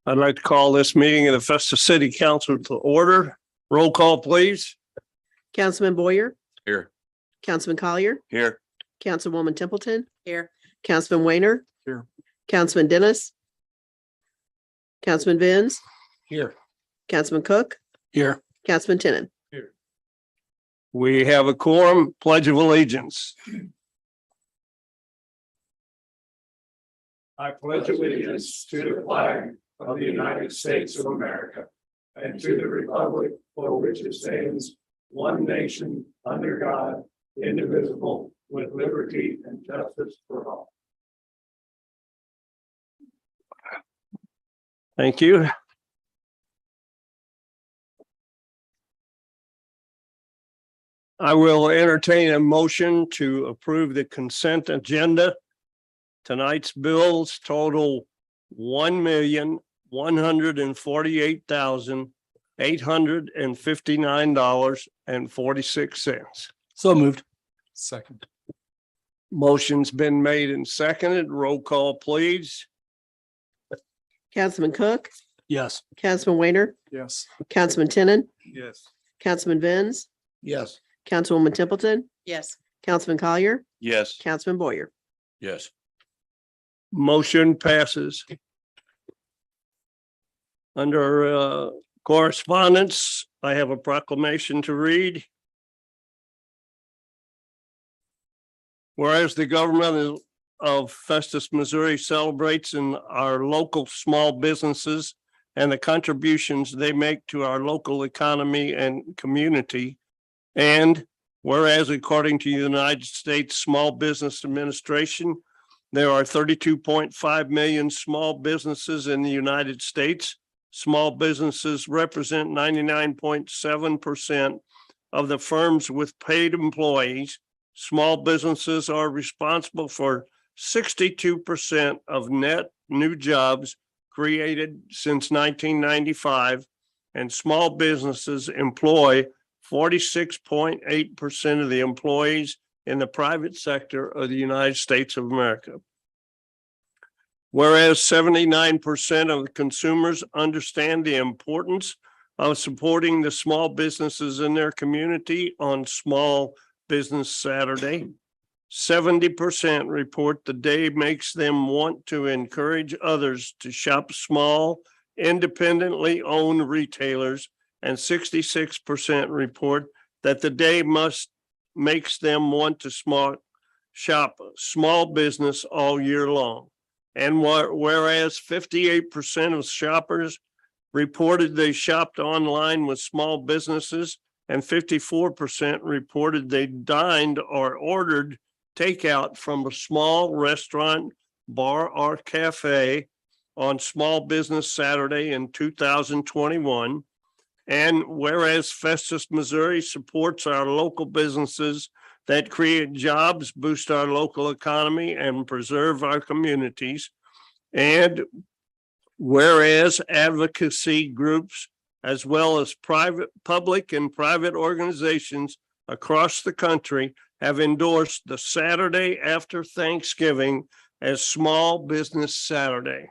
I'd like to call this meeting of the Festus City Council to order. Roll call, please. Councilman Boyer, Here. Councilman Collier, Here. Councilwoman Templeton. Here. Councilman Weiner. Here. Councilman Dennis. Councilman Vins, Here. Councilman Cook, Here. Councilman Tenen. We have a quorum. Pledge of allegiance. I pledge allegiance to the flag of the United States of America and to the republic for which it stands, one nation, under God, indivisible, with liberty and justice for all. Thank you. I will entertain a motion to approve the consent agenda. Tonight's bills total $1,148,859.46. So moved. Second. Motion's been made and seconded. Roll call, please. Councilman Cook, Yes. Councilman Weiner, Yes. Councilman Tenen, Yes. Councilman Vins, Yes. Councilwoman Templeton. Yes. Councilman Collier, Yes. Councilman Boyer. Yes. Motion passes. Under correspondence, I have a proclamation to read. Whereas the government of Festus, Missouri celebrates in our local small businesses and the contributions they make to our local economy and community. And whereas according to the United States Small Business Administration, there are 32.5 million small businesses in the United States. Small businesses represent 99.7% of the firms with paid employees. Small businesses are responsible for 62% of net new jobs created since 1995, and small businesses employ 46.8% of the employees in the private sector of the United States of America. Whereas 79% of the consumers understand the importance of supporting the small businesses in their community on Small Business Saturday. 70% report the day makes them want to encourage others to shop small, independently owned retailers, and 66% report that the day makes them want to shop small business all year long. And whereas 58% of shoppers reported they shopped online with small businesses, and 54% reported they dined or ordered takeout from a small restaurant, bar, or cafe on Small Business Saturday in 2021. And whereas Festus, Missouri supports our local businesses that create jobs, boost our local economy, and preserve our communities. And whereas advocacy groups, as well as public and private organizations across the country, have endorsed the Saturday after Thanksgiving as Small Business Saturday.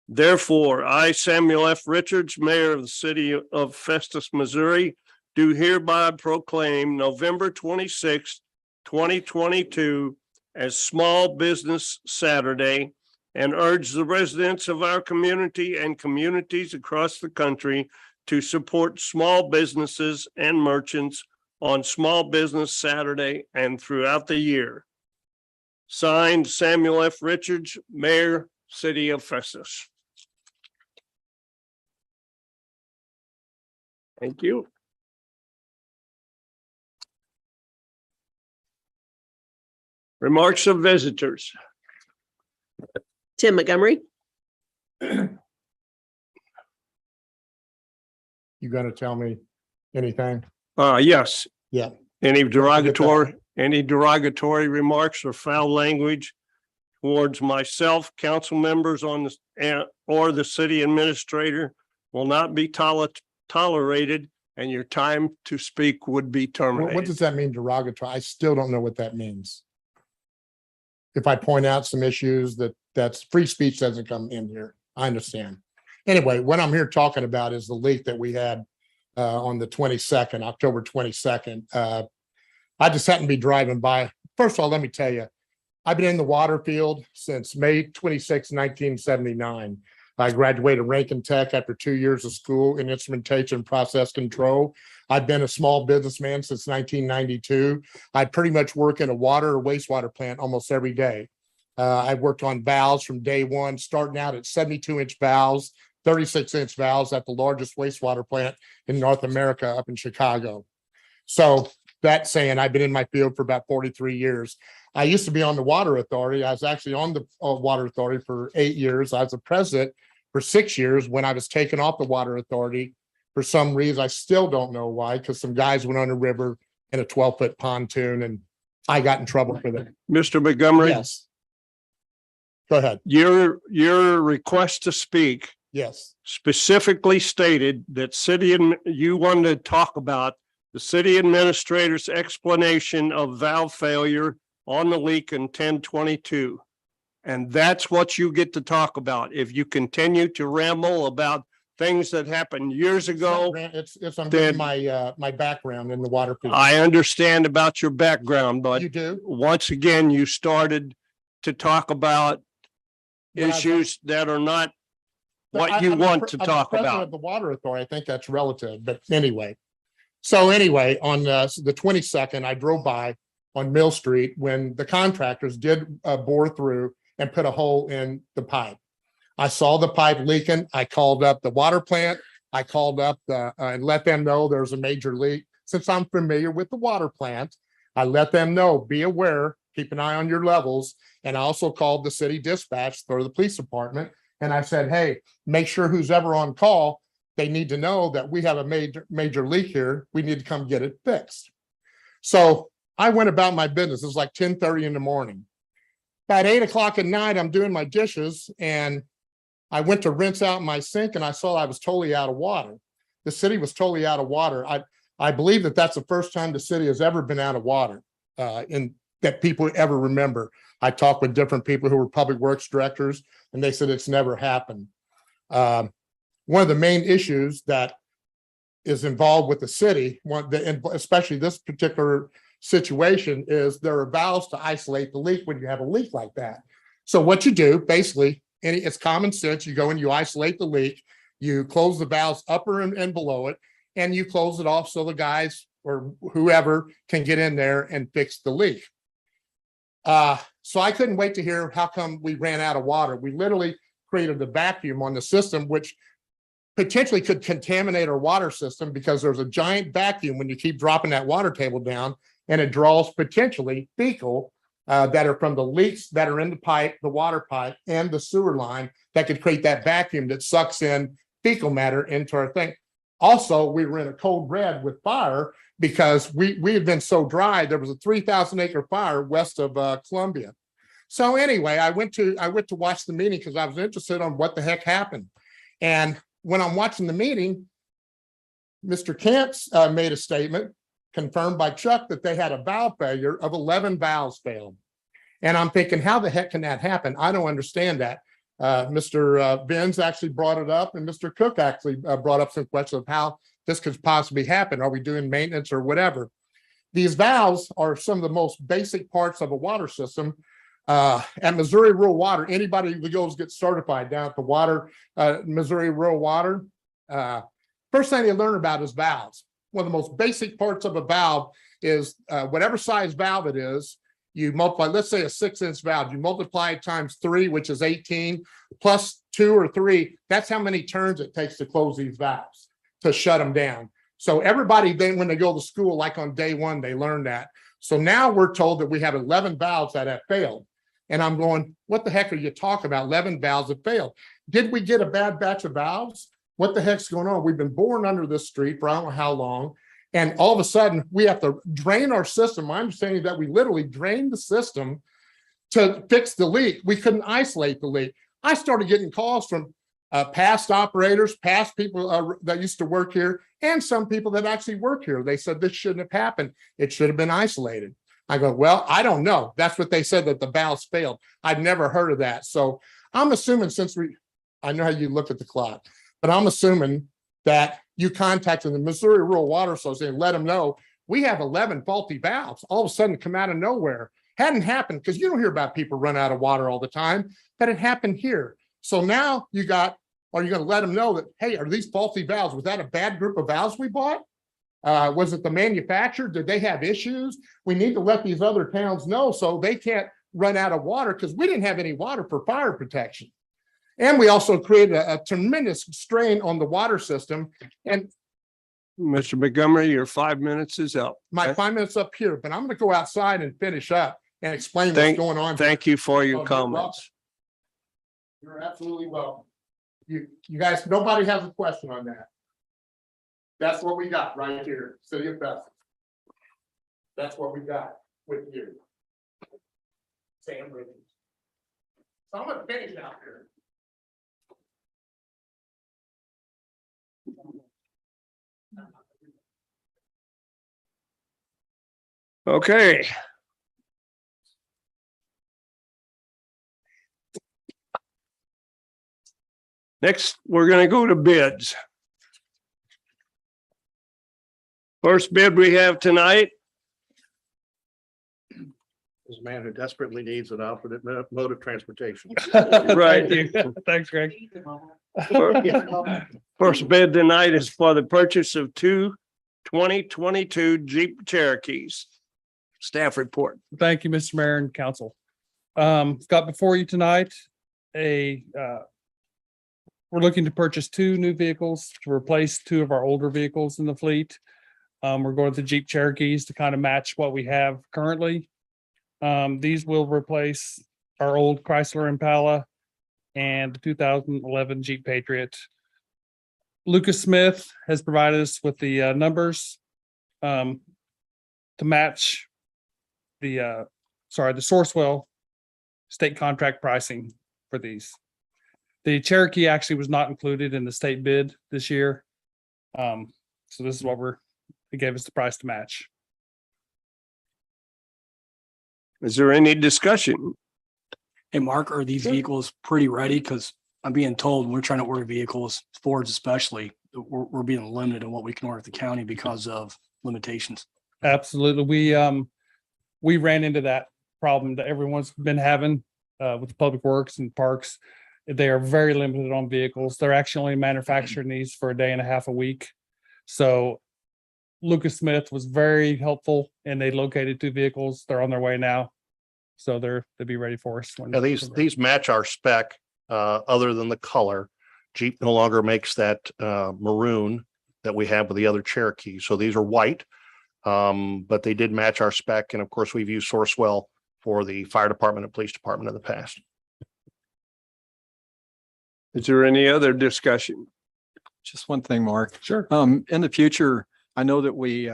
Therefore, I, Samuel F. Richards, Mayor of the City of Festus, Missouri, do hereby proclaim November 26, 2022 as Small Business Saturday, and urge the residents of our community and communities across the country to support small businesses and merchants on Small Business Saturday and throughout the year. Signed, Samuel F. Richards, Mayor, City of Festus. Thank you. Remarks of visitors. Tim Montgomery, You gonna tell me anything? Yes. Yeah. Any derogatory remarks or foul language towards myself, council members on the or the city administrator will not be tolerated, and your time to speak would be terminated. What does that mean, derogatory? I still don't know what that means. if I point out some issues that's free speech doesn't come in here. I understand. Anyway, what I'm here talking about is the leak that we had on the 22nd, October 22nd. I just happened to be driving by. First of all, let me tell you, I've been in the water field since May 26, 1979. I graduated Rankin Tech after 2 years of school in instrumentation and process control. I've been a small businessman since 1992. I pretty much work in a water or wastewater plant almost every day. I've worked on valves from day one, starting out at 72-inch valves, 36-inch valves at the largest wastewater plant in North America up in Chicago. So that saying, I've been in my field for about 43 years. I used to be on the water authority. I was actually on the water authority for 8 years. I was the president for 6 years when I was taken off the water authority. For some reason, I still don't know why, because some guys went on the river in a 12-foot pontoon and I got in trouble for that. Mr. Montgomery, Yes. Go ahead. your request to speak Yes. specifically stated that you wanted to talk about the city administrator's explanation of valve failure on the leak in 1022. And that's what you get to talk about. If you continue to ramble about things that happened years ago, I'm then- giving my background in the water field. I understand about your background, but You do? once again, you started to talk about When I was- issues that are not what I- you I'm the want pre- to I'm the talk president about. of the water authority. I think that's relative, but anyway. So anyway, on the 22nd, I drove by on Mill Street when the contractors did bore through and put a hole in the pipe. I saw the pipe leaking. I called up the water plant. I called up and let them know there's a major leak. Since I'm familiar with the water plant, I let them know, be aware, keep an eye on your levels. And I also called the city dispatch or the police department. And I said, hey, make sure who's ever on call, they need to know that we have a major leak here. We need to come get it fixed. So I went about my business. It was like 10:30 in the morning. At 8 o'clock at night, I'm doing my dishes and I went to rinse out my sink and I saw I was totally out of water. The city was totally out of water. I believe that that's the first time the city has ever been out of water in that people ever remember. I talked with different people who were public works directors and they said it's never happened. One of the main issues that is involved with the city, especially this particular situation, is there are valves to isolate the leak when you have a leak like that. So what you do, basically, it's common sense. You go and you isolate the leak, you close the valves upper and below it, and you close it off so the guys or whoever can get in there and fix the leak. So I couldn't wait to hear how come we ran out of water. We literally created a vacuum on the system, which potentially could contaminate our water system because there's a giant vacuum when you keep dropping that water table down, and it draws potentially fecal that are from the leaks that are in the pipe, the water pipe, and the sewer line that could create that vacuum that sucks in fecal matter into our thing. Also, we were in a cold red with fire because we had been so dry. There was a 3,000-acre fire west of Columbia. So anyway, I went to watch the meeting because I was interested on what the heck happened. And when I'm watching the meeting, Mr. Camps made a statement confirmed by Chuck that they had a valve failure of 11 valves failed. And I'm thinking, how the heck can that happen? I don't understand that. Mr. Benz actually brought it up, and Mr. Cook actually brought up some questions of how this could possibly happen. Are we doing maintenance or whatever? These valves are some of the most basic parts of a water system. At Missouri Rural Water, anybody who goes get certified down at the water, Missouri Rural Water, first thing they learn about is valves. One of the most basic parts of a valve is whatever size valve it is, you multiply, let's say a 6-inch valve, you multiply it times 3, which is 18, plus 2 or 3, that's how many turns it takes to close these valves, to shut them down. So everybody then, when they go to school, like on day one, they learn that. So now we're told that we have 11 valves that have failed. And I'm going, what the heck are you talking about? 11 valves have failed. Did we get a bad batch of valves? What the heck's going on? We've been boring under this street for I don't know how long. And all of a sudden we have to drain our system. My understanding is that we literally drained the system to fix the leak. We couldn't isolate the leak. I started getting calls from past operators, past people that used to work here, and some people that actually work here. They said this shouldn't have happened. It should have been isolated. I go, well, I don't know. That's what they said, that the valves failed. I'd never heard of that. So I'm assuming I know how you look at the clock, but I'm assuming that you contacted the Missouri Rural Water Association and let them know we have 11 faulty valves all of a sudden come out of nowhere. Hadn't happened because you don't hear about people run out of water all the time, but it happened here. So now are you going to let them know that, hey, are these faulty valves? Was that a bad group of valves we bought? Was it the manufacturer? Did they have issues? We need to let these other towns know so they can't run out of water because we didn't have any water for fire protection. And we also created a tremendous strain on the water system. And Mr. Montgomery, your 5 minutes is up. my 5 minutes up here, but I'm going to go outside and finish up and explain what's going on. Thank you for your Oh, comments. You're absolutely welcome. You guys, nobody has a question on that. That's what we got right here, City of Festus. That's what we got with you. Sam Riggins. So I'm gonna finish out here. Okay. Next, we're going to go to bids. First bid we have tonight. Is a man who desperately needs an alternate mode of transportation. Right. Thanks, Greg. First bid tonight is for the purchase of two 2022 Jeep Cherokees. Staff report. Thank you, Mr. Mayor and Council. Got before you tonight, we're looking to purchase two new vehicles to replace two of our older vehicles in the fleet. We're going with the Jeep Cherokees to kind of match what we have currently. These will replace our old Chrysler Impala and the 2011 Jeep Patriot. Lucas Smith has provided us with the numbers to match the Sourcewell state contract pricing for these. The Cherokee actually was not included in the state bid this year. So this is what it gave us the price to match. Is there any discussion? Hey, Mark, are these vehicles pretty ready? Because I'm being told when we're trying to order vehicles, Fords especially, we're being limited on what we can order at the county because of limitations. Absolutely. We ran into that problem that everyone's been having with the public works and parks. They are very limited on vehicles. They're actually only manufacturing these for a day and a half a week. So Lucas Smith was very helpful and they located two vehicles. They're on their way now. So they'll be ready for us. Now, these match our spec, other than the color. Jeep no longer makes that maroon that we have with the other Cherokee. So these are white, but they did match our spec. And of course, we've used Sourcewell for the fire department and police department in the past. Is there any other discussion? Just one thing, Mark. Sure. In the future, I know that we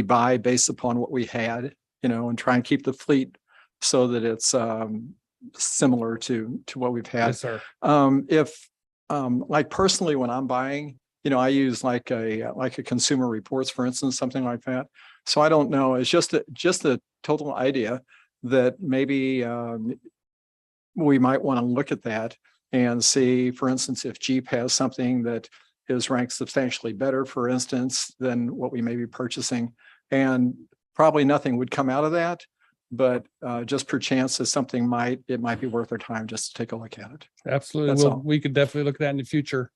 buy based upon what we had, and try and keep the fleet so that it's similar to what we've had. Yes, sir. If like personally, when I'm buying, I use like a Consumer Reports, for instance, something like that. So I don't know. It's just a total idea that maybe we might want to look at that and see, for instance, if Jeep has something that is ranked substantially better, for instance, than what we may be purchasing. And probably nothing would come out of that, but just perchance that something it might be worth our time just to take a look at it. Absolutely. That's all. We could definitely look at that in the future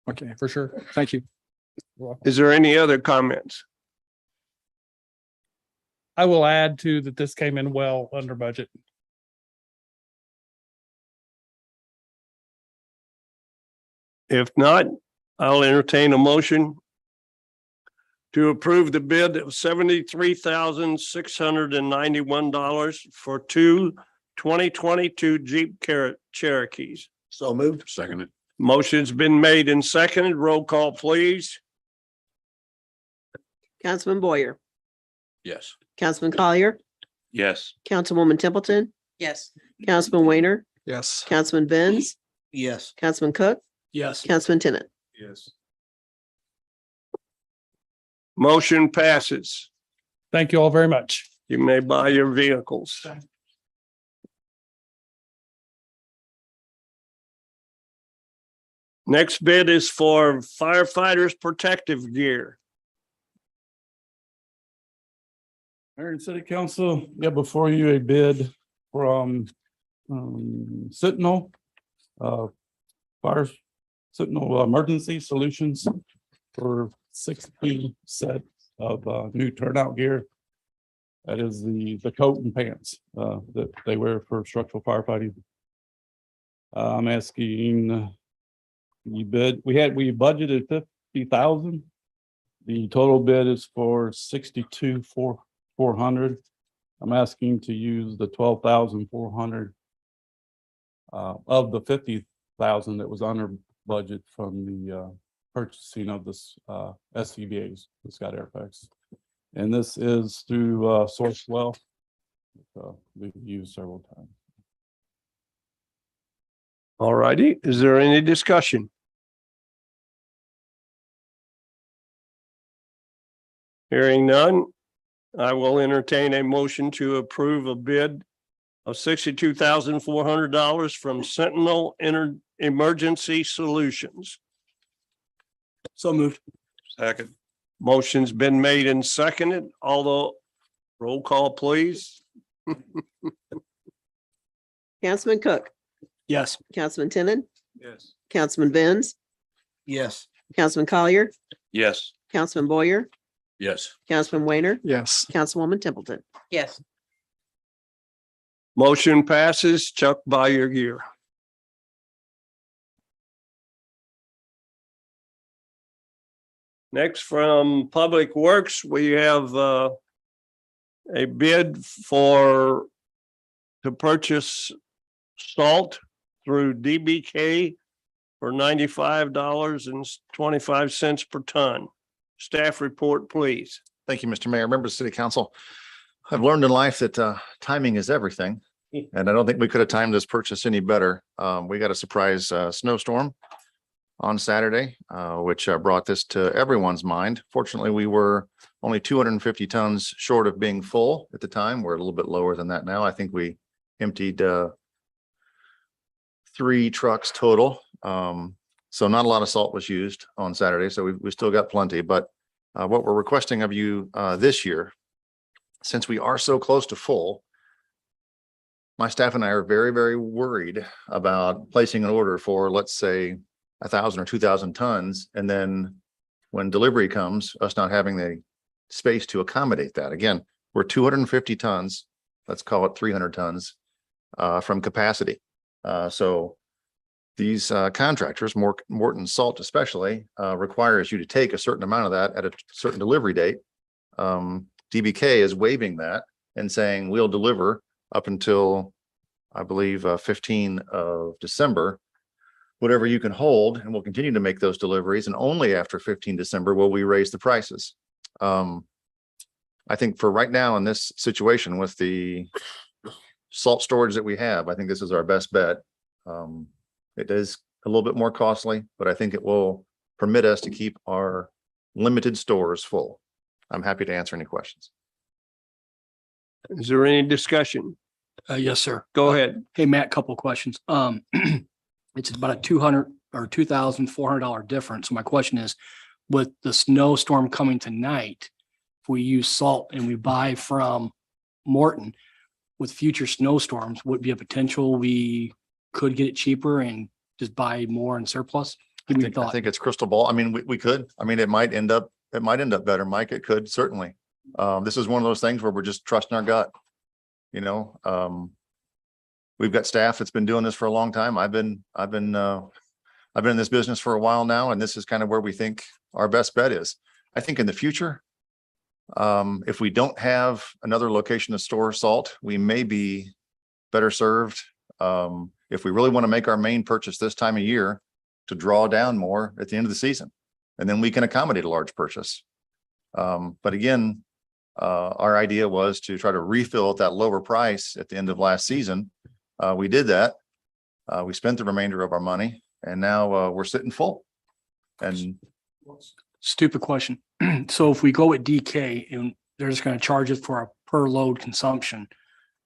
Okay, for sure. thank you. Is there any other comments? I will add too that this came in well under budget. If not, I'll entertain a motion to approve the bid of $73,691 for two 2022 Jeep Cherokees. So moved. Seconded. Motion's been made and seconded. Roll call, please. Councilman Boyer, Yes. Councilman Collier, Yes. Councilwoman Templeton, Yes. Councilman Weiner, Yes. Councilman Benz, Yes. Councilman Cook, Yes. Councilman Tennant. Yes. Motion passes. Thank you all very much. You may buy your vehicles. Next bid is for firefighters' protective gear. Mayor and City Council, got before you a bid from Sentinel. Fire Sentinel Emergency Solutions for 60 sets of new turnout gear. That is the coat and pants that they wear for structural firefighting. I'm asking you bid, we budgeted 50,000. The total bid is for 62,400. I'm asking to use the 12,400 of the 50,000 that was under budget from the purchasing of this SCBA's, the Scott Air Packs. And this is through Sourcewell. We've used several times. All righty. Is there any discussion? Hearing none, I will entertain a motion to approve a bid of $62,400 from Sentinel Emergency Solutions. So moved. Second. Motion's been made and seconded, although roll call, please. Councilman Cook, Yes. Councilman Tenen, Yes. Councilman Benz, Yes. Councilman Collier, Yes. Councilman Boyer, Yes. Councilman Weiner, Yes. Councilwoman Templeton. Yes. Motion passes. Chuck, buy your gear. Next, from Public Works, we have a bid to purchase salt through DBK for $95.25 per ton. Staff report, please. Thank you, Mr. Mayor, members of City Council. I've learned in life that timing is everything. And I don't think we could have timed this purchase any better. We got a surprise snowstorm on Saturday, which brought this to everyone's mind. Fortunately, we were only 250 tons short of being full at the time. We're a little bit lower than that now. I think we emptied 3 trucks total. So not a lot of salt was used on Saturday. So we still got plenty. But what we're requesting of you this year, since we are so close to full, my staff and I are very, very worried about placing an order for, let's say, 1,000 or 2,000 tons. And then when delivery comes, us not having the space to accommodate that. Again, we're 250 tons, let's call it 300 tons from capacity. So these contractors, Morton Salt especially, requires you to take a certain amount of that at a certain delivery date. DBK is waiving that and saying we'll deliver up until, I believe, 15 of December, whatever you can hold, and we'll continue to make those deliveries. And only after 15 December will we raise the prices. I think for right now in this situation with the salt storage that we have, I think this is our best bet. It is a little bit more costly, but I think it will permit us to keep our limited stores full. I'm happy to answer any questions. Is there any discussion? Yes, sir. Go ahead. Hey, Matt, couple of questions. It's about a $200 or $2,400 difference. So my question is, with the snowstorm coming tonight, if we use salt and we buy from Morton with future snowstorms, would it be a potential we could get it cheaper and just buy more in surplus? Give me a I thought. think it's crystal ball. I mean, we could. I mean, it might end up better, Mike. It could certainly. This is one of those things where we're just trusting our gut. You know, we've got staff that's been doing this for a long time. I've been in this business for a while now, and this is kind of where we think our best bet is. I think in the future, if we don't have another location to store salt, we may be better served. If we really want to make our main purchase this time of year, to draw down more at the end of the season, and then we can accommodate a large purchase. But again, our idea was to try to refill at that lower price at the end of last season. We did that. We spent the remainder of our money, and now we're sitting full. And Stupid question. So if we go with DK and they're just gonna charge us for a per load consumption.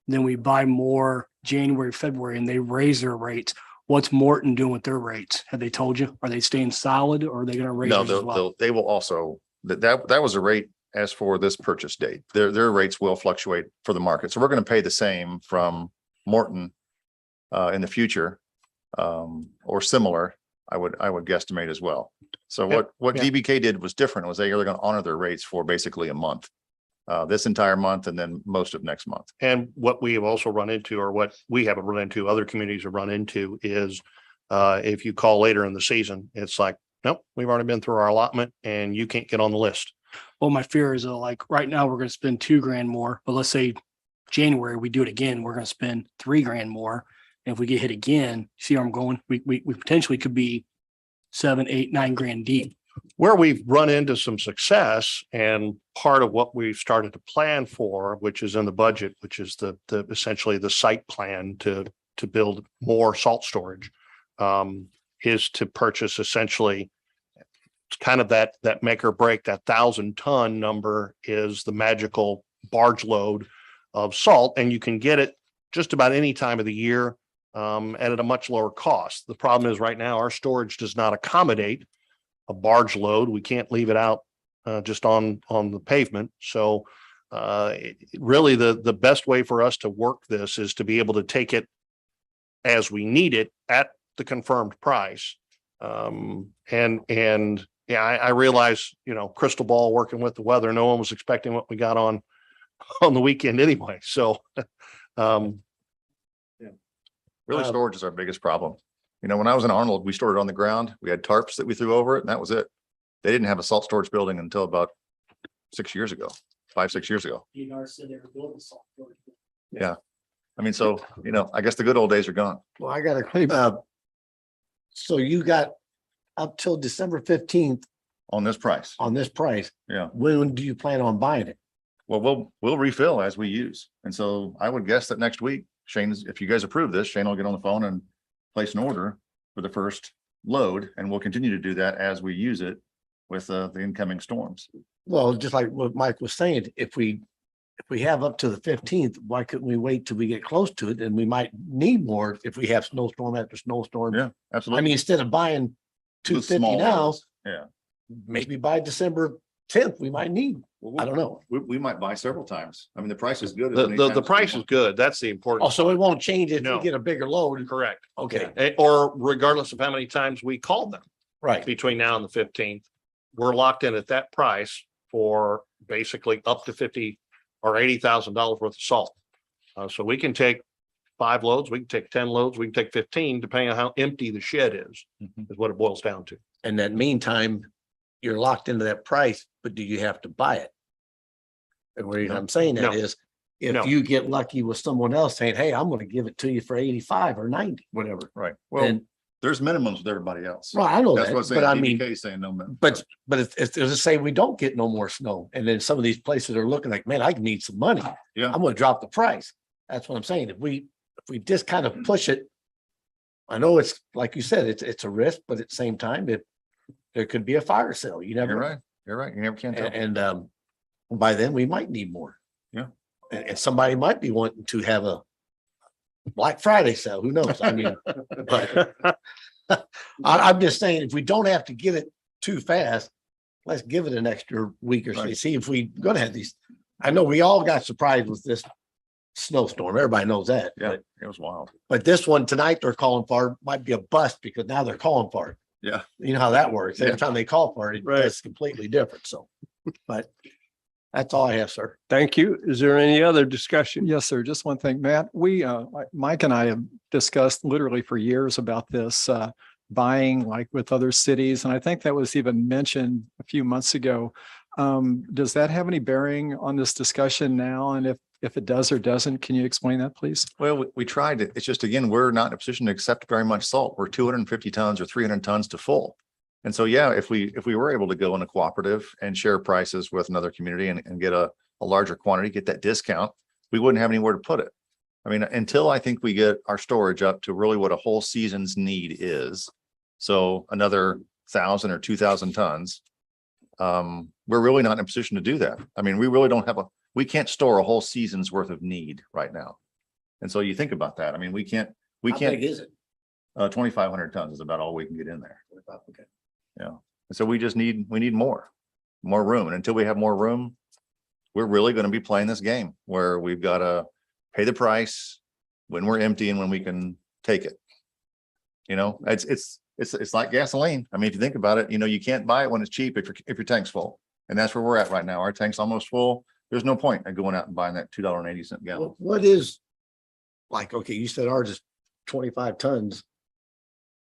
Then we buy more January, February, and they raise their rates. What's Morton doing with their rates? Have they told you? Are they staying solid or are they gonna raise No, theirs as well? they will also, that was a rate as for this purchase date. Their rates will fluctuate for the market. So we're going to pay the same from Morton in the future, or similar, I would guesstimate as well. So what yeah. DBK did was different, was they are going to honor their rates for basically a month, this entire month and then most of next month. And what we have also run into, or what we haven't run into, other communities have run into is if you call later in the season, it's like, nope, we've already been through our allotment and you can't get on the list. Well, my fear is like right now we're gonna spend $2,000 more, but let's say January, we do it again, we're gonna spend $3,000 more. And if we get hit again, see where I'm going? We potentially could be 7, 8, 9 grand deep. Where we've run into some success and part of what we've started to plan for, which is in the budget, which is the essentially the site plan to build more salt storage, is to purchase essentially kind of that make or break. That 1,000-ton number is the magical barge load of salt, and you can get it just about any time of the year and at a much lower cost. The problem is right now our storage does not accommodate a barge load. We can't leave it out just on the pavement. So really the best way for us to work this is to be able to take it as we need it at the confirmed price. And yeah, I realize, crystal ball working with the weather, no one was expecting what we got on the weekend anyway. So, Really, storage is our biggest problem. When I was in Arnold, we stored it on the ground. We had tarps that we threw over it and that was it. They didn't have a salt storage building until about 6 years ago, 5, 6 years ago. Yeah. I mean, so, I guess the good old days are gone. Well, I got a, so you got up till December 15th On this price. on this price. Yeah. When do you plan on buying it? Well, we'll refill as we use. And so I would guess that next week, Shane's, if you guys approve this, Shane will get on the phone and place an order for the first load. And we'll continue to do that as we use it with the incoming storms. Well, just like what Mike was saying, if we have up to the 15th, why couldn't we wait till we get close to it? And we might need more if we have snowstorm after snowstorm. Yeah, I absolutely. mean, instead of buying The 250 small now, ones. Yeah. maybe by December 10th, we might need, I don't know. We might buy several times. I mean, the price is good. the price is good. That's the important. Also, it won't change if No. we get a bigger load. Correct. Okay, Or regardless of how many times we call them right. between now and the 15th, we're locked in at that price for basically up to $50,000 or $80,000 worth of salt. So we can take 5 loads, we can take 10 loads, we can take 15, depending on how empty the shed is what it boils down to. And that meantime, you're locked into that price, but do you have to buy it? And where I'm saying that No. is, No. if you get lucky with someone else saying, hey, I'm gonna give it to you for 85 or 90, whatever. Right. Well, Then, there's minimums with everybody else. well, I know That's that, what's but I mean, saying no minimum. but it's to say we don't get no more snow. And then some of these places are looking like, man, I need some money. Yeah. I'm gonna drop the price. That's what I'm saying. If we just kind of push it, I know it's like you said, it's a risk, but at the same time, there could be a fire sale. You never You're know. right. You're right. You never can tell. And by then we might need more. Yeah. And somebody might be wanting to have a Black Friday sale. Who knows? I mean, but I'm just saying, if we don't have to get it too fast, let's give it an extra week or so. Right. See if we're gonna have these. I know we all got surprised with this snowstorm. Everybody knows that. Yeah, it was wild. But this one tonight they're calling for might be a bust because now they're calling for it. Yeah. You know how that works. Every Yeah. time they call for it, Right. it's completely different. So, but that's all I have, sir. Thank you. Is there any other discussion? Yes, sir. Just one thing, Matt, Mike and I have discussed literally for years about this, buying like with other cities. And I think that was even mentioned a few months ago. Does that have any bearing on this discussion now? And if it does or doesn't, can you explain that, please? Well, we tried it. It's just, again, we're not in a position to accept very much salt. We're 250 tons or 300 tons to full. And so, yeah, if we were able to go in a cooperative and share prices with another community and get a larger quantity, get that discount, we wouldn't have anywhere to put it. I mean, until I think we get our storage up to really what a whole season's need is. So another 1,000 or 2,000 tons, we're really not in a position to do that. I mean, we really don't have we can't store a whole season's worth of need right now. And so you think about that. I mean, we How big can't, is it? 2,500 tons is about all we can get in there. Okay. Yeah. And so we need more room. And until we have more room, we're really going to be playing this game where we've got to pay the price when we're empty and when we can take it. You know, it's like gasoline. I mean, if you think about it, you know, you can't buy it when it's cheap if your tank's full. And that's where we're at right now. Our tank's almost full. There's no point in going out and buying that $2.80 gallon. What is, like, okay, you said ours is 25 tons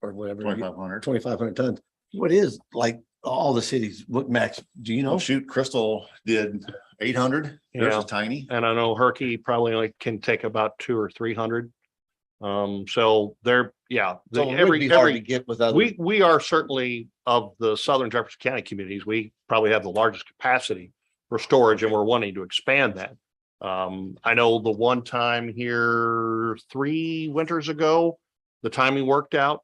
or whatever. 2,500. 2,500 tons. What is like all the cities, what max, do you Oh, know? shoot, Crystal did 800. Theirs Yeah. is tiny. And I know Herky probably only can take about 200 or 300. So they're, So it would be hard to get with other. we are certainly of the Southern Jefferson County communities, we probably have the largest capacity for storage and we're wanting to expand that. I know the one time here 3 winters ago, the timing worked out.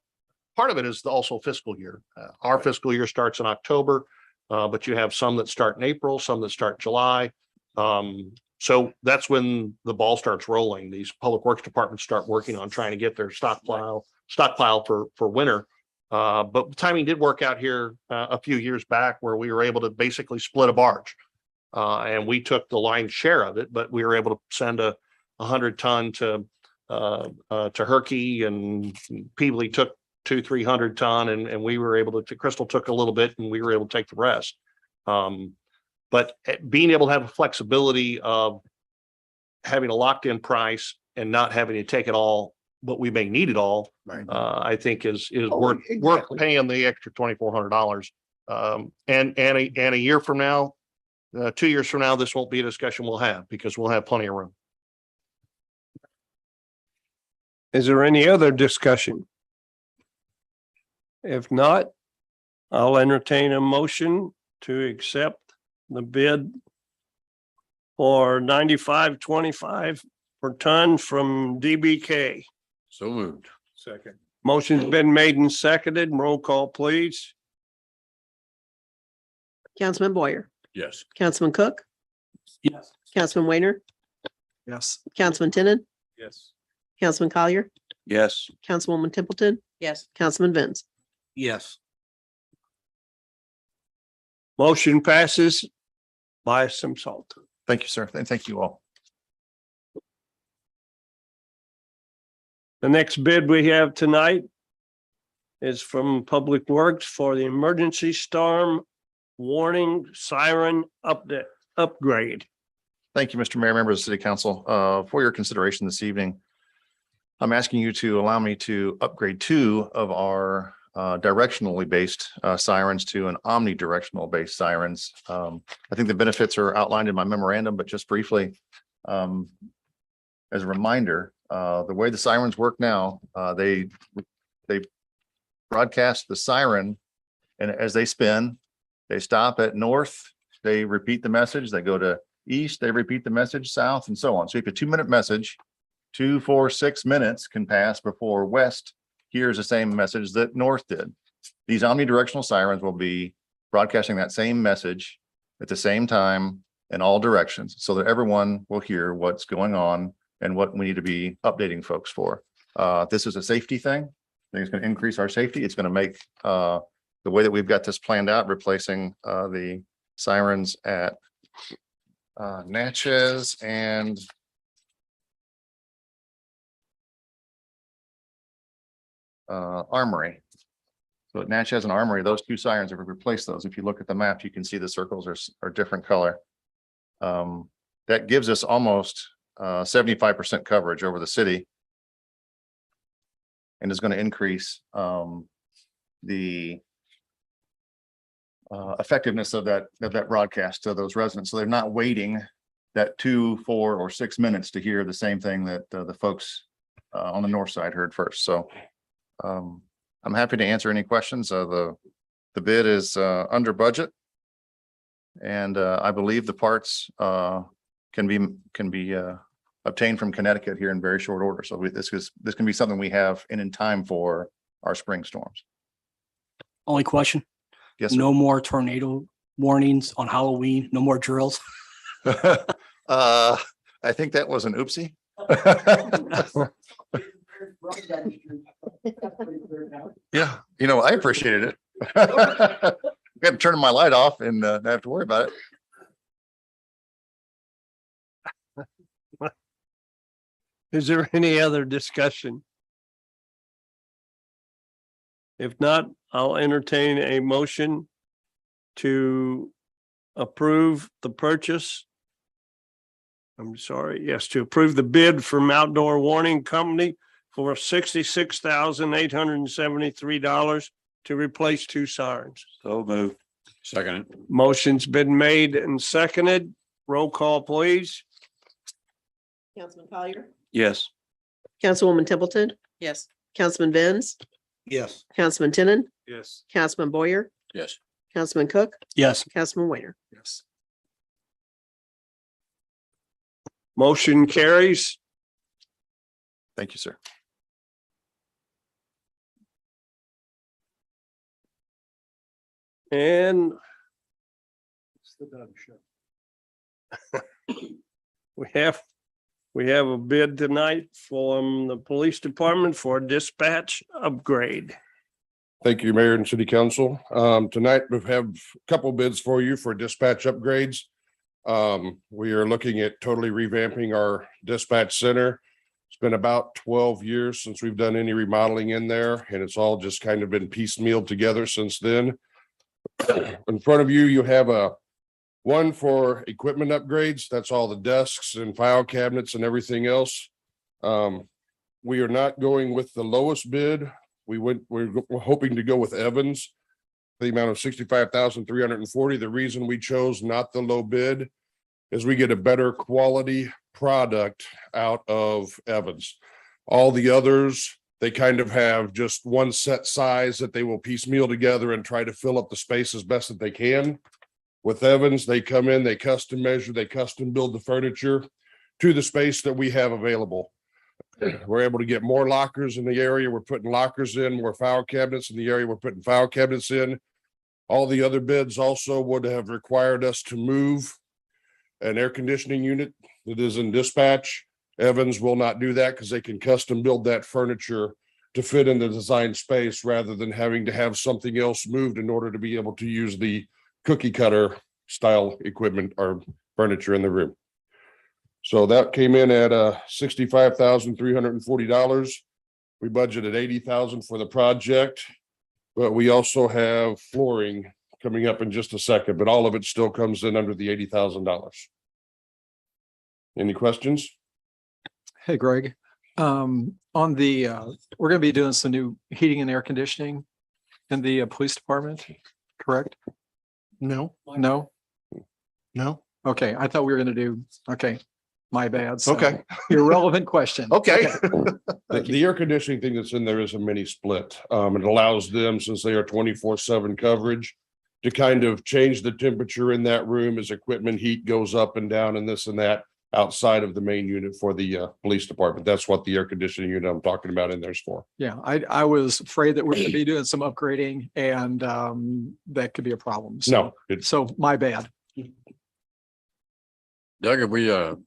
Part of it is also fiscal year. Our fiscal year starts in October, but you have some that start in April, some that start July. So that's when the ball starts rolling. These public works departments start working on trying to get their stockpile for winter. But the timing did work out here a few years back where we were able to basically split a barge. And we took the lion's share of it, but we were able to send a 100-ton to Herky, and Peebly took 200-300 ton, and we were able to, Crystal took a little bit and we were able to take the rest. But being able to have a flexibility of having a locked in price and not having to take it all, but we may need it all, Right. I think is Oh, worth exactly. paying the extra $2,400. And a year from now, 2 years from now, this won't be a discussion we'll have because we'll have plenty of room. Is there any other discussion? If not, I'll entertain a motion to accept the bid for 95.25 per ton from DBK. So moved. Second. Motion's been made and seconded. Roll call, please. Councilman Boyer, Yes. Councilman Cook, Yes. Councilman Weiner, Yes. Councilman Tinnon, Yes. Councilman Collier, Yes. Councilwoman Templeton, Yes. Councilman Venz. Yes. Motion passes by some salt. Thank you, sir. And thank you all. The next bid we have tonight is from Public Works for the emergency storm warning siren upgrade. Thank you, Mr. Mayor, members of the City Council, for your consideration this evening. I'm asking you to allow me to upgrade 2 of our directionally based sirens to an omnidirectional based sirens. I think the benefits are outlined in my memorandum, but just briefly, as a reminder, the way the sirens work now, they broadcast the siren, and as they spin, they stop at north, they repeat the message, they go to east, they repeat the message, south, and so on. So if a 2-minute message, 2, 4, 6 minutes can pass before west hears the same message that north did. These omnidirectional sirens will be broadcasting that same message at the same time in all directions so that everyone will hear what's going on and what we need to be updating folks for. This is a safety thing. I think it's going to increase our safety. It's going to make the way that we've got this planned out, replacing the sirens at Natchez and Armory. So at Natchez and Armory, those 2 sirens, if we replace those, if you look at the map, you can see the circles are different color. That gives us almost 75% coverage over the city. And is going to increase the effectiveness of that broadcast to those residents. So they're not waiting that 2, 4, or 6 minutes to hear the same thing that the folks on the north side heard first. So I'm happy to answer any questions. The bid is under budget. And I believe the parts can be obtained from Connecticut here in very short order. So this can be something we have in time for our spring storms. Only question, Yes, sir. no more tornado warnings on Halloween, no more drills. I think that was an oopsie. Yeah, I appreciated it. Got to turn my light off and not have to worry about it. Is there any other discussion? If not, I'll entertain a motion to approve the purchase. I'm sorry, yes, to approve the bid from Outdoor Warning Company for $66,873 to replace 2 sirens. So moved. Second. Motion's been made and seconded. Roll call, please. Councilman Collier, Yes. Councilwoman Templeton, Yes. Councilman Benz, Yes. Councilman Tinnin, Yes. Councilman Boyer, Yes. Councilman Cook, Yes. Councilman Weiner. Yes. Motion carries. Thank you, sir. And we have a bid tonight from the police department for a dispatch upgrade. Thank you, Mayor and City Council. Tonight we have a couple bids for you for dispatch upgrades. We are looking at totally revamping our dispatch center. It's been about 12 years since we've done any remodeling in there, and it's all just kind of been piecemealed together since then. In front of you, you have one for equipment upgrades. That's all the desks and file cabinets and everything else. We are not going with the lowest bid. We're hoping to go with Evans, the amount of $65,340. The reason we chose not the low bid is we get a better quality product out of Evans. All the others, they kind of have just one set size that they will piecemeal together and try to fill up the space as best that they can. With Evans, they come in, they custom measure, they custom build the furniture to the space that we have available. We're able to get more lockers in the area. We're putting lockers in, more file cabinets in the area. We're putting file cabinets in. All the other bids also would have required us to move an air conditioning unit that is in dispatch. Evans will not do that because they can custom build that furniture to fit in the design space rather than having to have something else moved in order to be able to use the cookie cutter style equipment or furniture in the room. So that came in at $65,340. We budgeted $80,000 for the project, but we also have flooring coming up in just a second, but all of it still comes in under the $80,000. Any questions? Hey, Greg, on the, we're gonna be doing some new heating and air conditioning in the police department, correct? No, No? no. Okay, I thought we were gonna do, okay, my bad. So, Okay. Irrelevant question. Okay. The air conditioning thing that's in there is a mini split. It allows them, since they are 24/7 coverage, to kind of change the temperature in that room as equipment heat goes up and down and this and that outside of the main unit for the police department. That's what the air conditioning unit I'm talking about in there is for. Yeah, I was afraid that we're gonna be doing some upgrading and that could be a problem. So- No, it's So my bad. Doug, have we had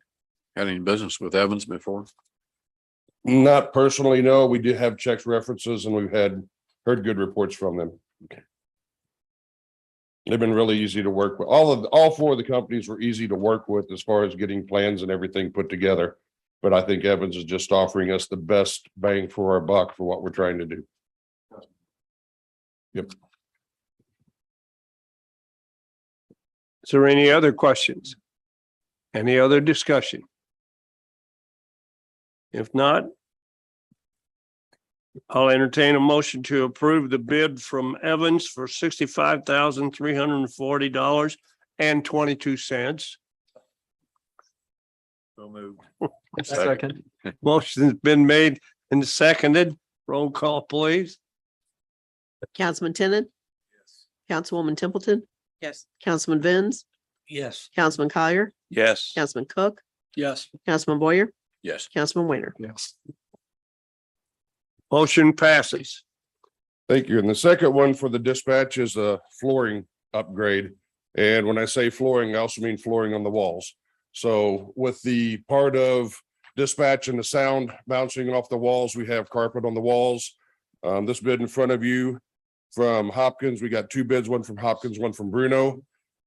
any business with Evans before? not personally, no. We did have checks references and we've heard good reports from them. They've been really easy to work with. All four of the companies were easy to work with as far as getting plans and everything put together. But I think Evans is just offering us the best bang for our buck for what we're trying to do. Yep. Is there any other questions? Any other discussion? If not, I'll entertain a motion to approve the bid from Evans for $65,340.22. So moved. Second. Motion's been made and seconded. Roll call, please. Councilman Tinnin, Councilwoman Templeton, Yes. Councilman Benz, Yes. Councilman Collier, Yes. Councilman Cook, Yes. Councilman Boyer, Yes. Councilman Weiner. Yes. Motion passes. Thank you. And the second one for the dispatch is a flooring upgrade. And when I say flooring, I also mean flooring on the walls. So with the part of dispatch and the sound bouncing off the walls, we have carpet on the walls. This bid in front of you from Hopkins, we got two bids, one from Hopkins, one from Bruno.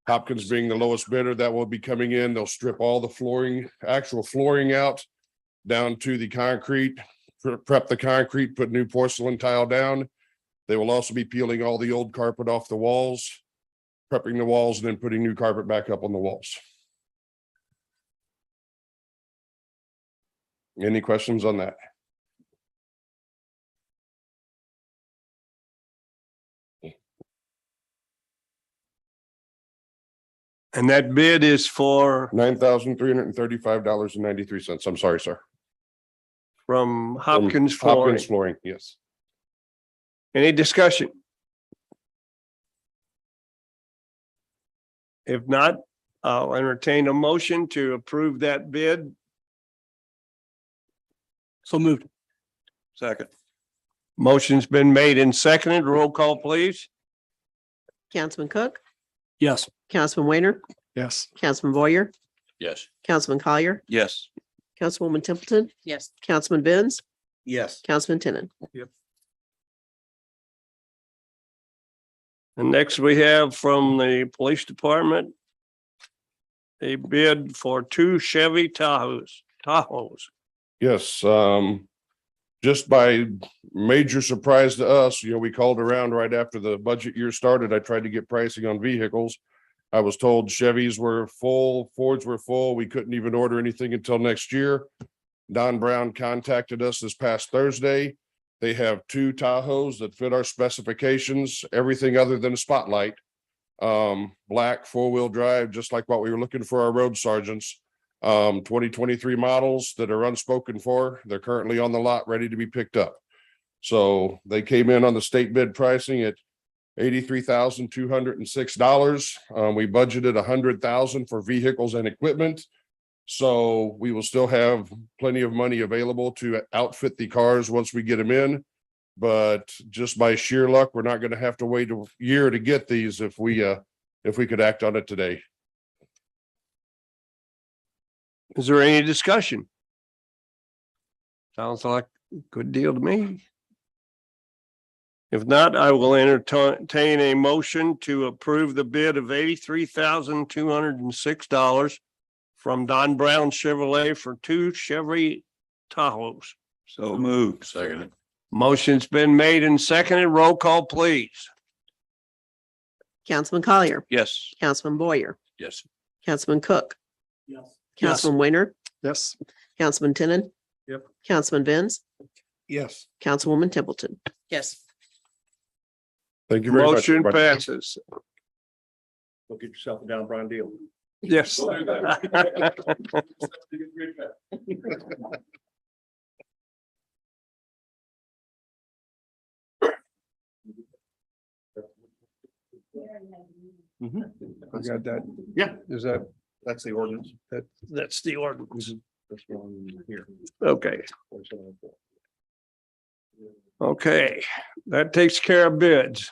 Hopkins being the lowest bidder, that will be coming in. They'll strip all the flooring, actual flooring out down to the concrete, prep the concrete, put new porcelain tile down. They will also be peeling all the old carpet off the walls, prepping the walls, and then putting new carpet back up on the walls. Any questions on that? And that bid is for $9,335.93. I'm sorry, sir. from From Hopkins Flooring. Hopkins Flooring, yes. Any discussion? If not, I'll entertain a motion to approve that bid. So moved. Second. Motion's been made and seconded. Roll call, please. Councilman Cook, Yes. Councilman Weiner, Yes. Councilman Boyer, Yes. Councilman Collier, Yes. Councilwoman Templeton, Yes. Councilman Benz, Yes. Councilman Tenen. And next we have from the police department a bid for two Chevy Tahoes. Yes, just by major surprise to us, we called around right after the budget year started. I tried to get pricing on vehicles. I was told Chevys were full, Fords were full. We couldn't even order anything until next year. Don Brown contacted us this past Thursday. They have two Tahoes that fit our specifications, everything other than a spotlight. Black 4-wheel drive, just like what we were looking for our road sergeants. 2023 models that are unspoken for. They're currently on the lot, ready to be picked up. So they came in on the state bid pricing at $83,206. We budgeted $100,000 for vehicles and equipment. So we will still have plenty of money available to outfit the cars once we get them in. But just by sheer luck, we're not going to have to wait a year to get these if we could act on it today. Is there any discussion? Sounds like a good deal to me. If not, I will entertain a motion to approve the bid of $83,206 from Don Brown Chevrolet for two Chevy Tahoes. So moved. Second. Motion's been made and seconded. Roll call, please. Councilman Collier, Yes. Councilman Boyer, Yes. Councilman Cook, Yes. Councilman Weiner, Yes. Councilman Tenen. Yep. Councilman Benz, Yes. Councilwoman Templeton. Yes. Thank you very much. Motion everybody. passes. Go get yourself a Don Brown deal. Yes. I got that. Yeah. Is that? That's the ordinance. That's the ordinance. This one here. Okay. Okay, that takes care of bids.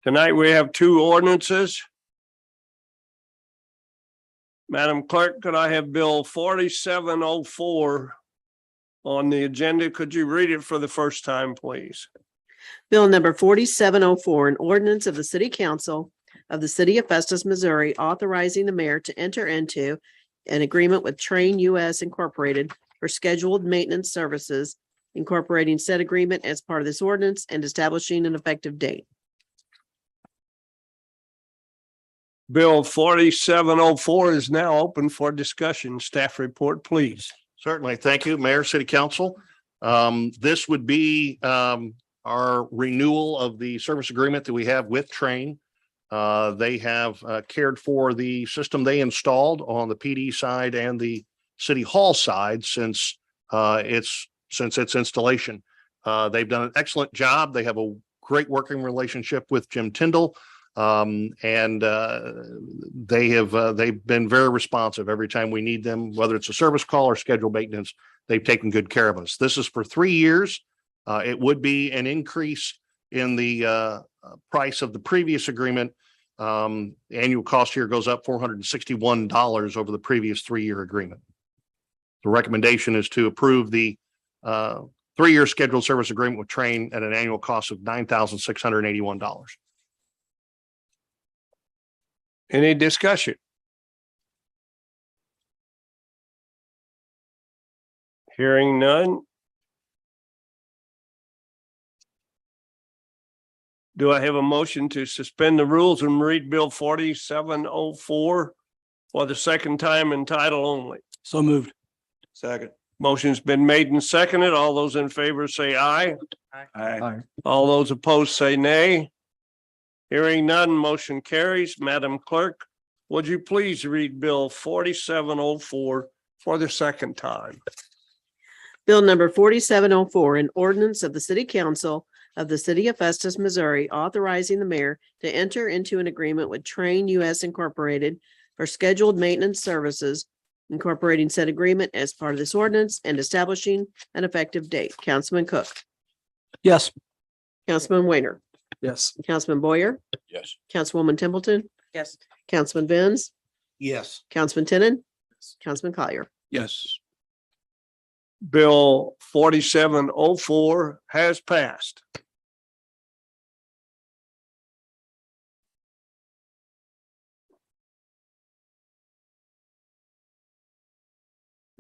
Tonight we have two ordinances. Madam Clerk, could I have Bill 4704 on the agenda? Could you read it for the first time, please? Bill number 4704, an ordinance of the City Council of the City of Festus, Missouri, authorizing the mayor to enter into an agreement with Train US Incorporated for scheduled maintenance services, incorporating said agreement as part of this ordinance and establishing an effective date. Bill 4704 is now open for discussion. Staff report, please. Certainly. Thank you, Mayor, City Council. This would be our renewal of the service agreement that we have with Train. They have cared for the system they installed on the PD side and the City Hall side since its installation. They've done an excellent job. They have a great working relationship with Jim Tyndall. And they've been very responsive every time we need them, whether it's a service call or scheduled maintenance. They've taken good care of us. This is for 3 years. It would be an increase in the price of the previous agreement, The annual cost here goes up $461 over the previous 3-year agreement. The recommendation is to approve the 3-year scheduled service agreement with Train at an annual cost of $9,681. Any discussion? Hearing none. Do I have a motion to suspend the rules and read Bill 4704 for the second time in title only? So moved. Second. Motion's been made and seconded. All those in favor say aye. Aye. All those opposed say nay. Hearing none, motion carries. Madam Clerk, would you please read Bill 4704 for the second time? Bill number 4704, an ordinance of the City Council of the City of Festus, Missouri, authorizing the mayor to enter into an agreement with Train US Incorporated for scheduled maintenance services, incorporating said agreement as part of this ordinance and establishing an effective date. Councilman Cook, Yes. Councilman Weiner, Yes. Councilman Boyer, Yes. Councilwoman Templeton, Yes. Councilman Benz, Yes. Councilman Tinnen, Councilman Collier. Yes. Bill 4704 has passed.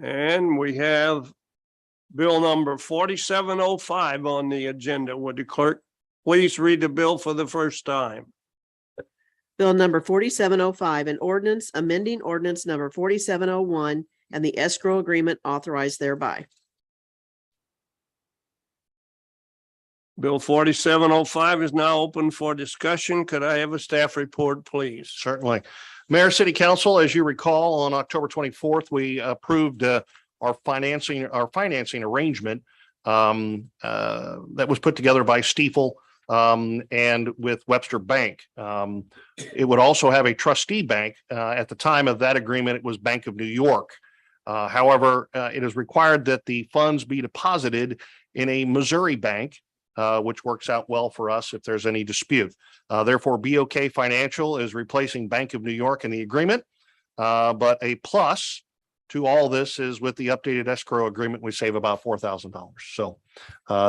And we have Bill number 4705 on the agenda. Would the clerk please read the bill for the first time? Bill number 4705, an ordinance amending ordinance number 4701 and the escrow agreement authorized thereby. Bill 4705 is now open for discussion. Could I have a staff report, please? Certainly. Mayor, City Council, as you recall, on October 24th, we approved our financing arrangement that was put together by Stiefel and with Webster Bank. It would also have a trustee bank. At the time of that agreement, it was Bank of New York. However, it is required that the funds be deposited in a Missouri bank, which works out well for us if there's any dispute. Therefore, BOK Financial is replacing Bank of New York in the agreement. But a plus to all this is with the updated escrow agreement, we save about $4,000. So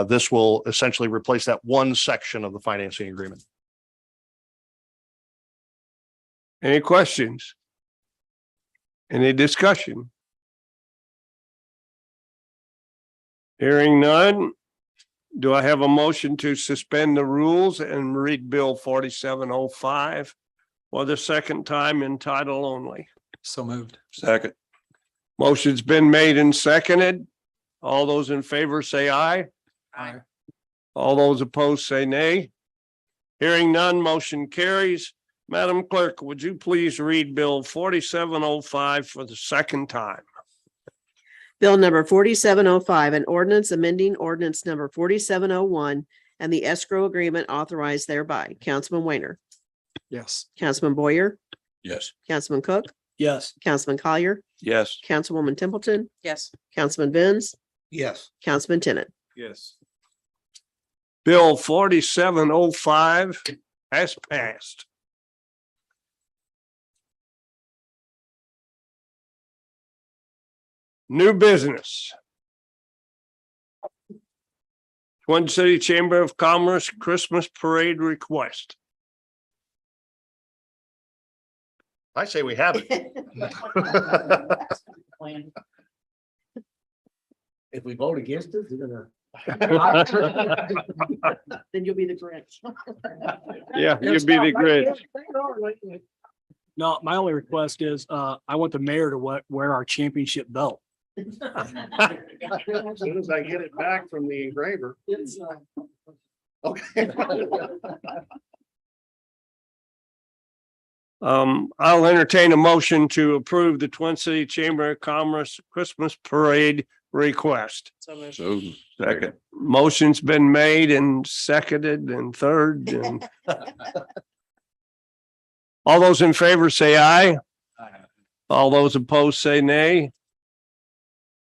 this will essentially replace that one section of the financing agreement. Any questions? Any discussion? Hearing none. Do I have a motion to suspend the rules and read Bill 4705 for the second time in title only? So moved. Second. Motion's been made and seconded. All those in favor say aye. Aye. All those opposed say nay. Hearing none, motion carries. Madam Clerk, would you please read Bill 4705 for the second time? Bill number 4705, an ordinance amending ordinance number 4701 and the escrow agreement authorized thereby. Councilman Weiner, Yes. Councilman Boyer, Yes. Councilman Cook, Yes. Councilman Collier, Yes. Councilwoman Templeton, Yes. Councilman Benz, Yes. Councilman Tinnen. Yes. Bill 4705 has passed. New business. Twin City Chamber of Commerce Christmas Parade request. I say we have it. If we vote against it, they're gonna. Then you'll be the Grinch. Yeah, you'd be the Grinch. No, my only request is, I want the mayor to wear our championship belt. As soon as I get it back from the engraver. Okay. I'll entertain a motion to approve the Twin City Chamber of Commerce Christmas Parade request. So second. Motion's been made and seconded and third and all those in favor say aye. All those opposed say nay.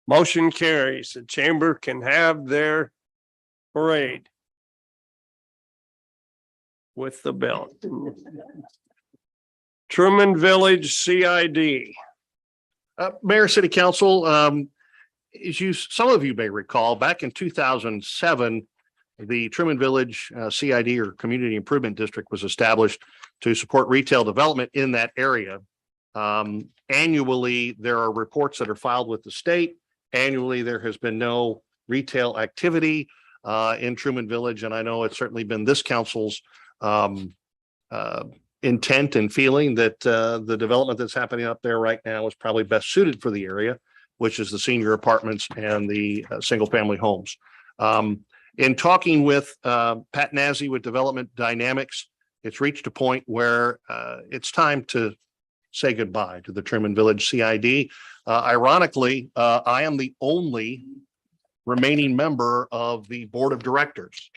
Motion carries. The chamber can have their parade with the belt. Truman Village CID. Mayor, City Council, some of you may recall, back in 2007, the Truman Village CID or Community Improvement District was established to support retail development in that area. Annually, there are reports that are filed with the state. Annually, there has been no retail activity in Truman Village, and I know it's certainly been this council's intent and feeling that the development that's happening up there right now is probably best suited for the area, which is the senior apartments and the single-family homes. In talking with Pat Nazzi with Development Dynamics, it's reached a point where it's time to say goodbye to the Truman Village CID. Ironically, I am the only remaining member of the board of directors.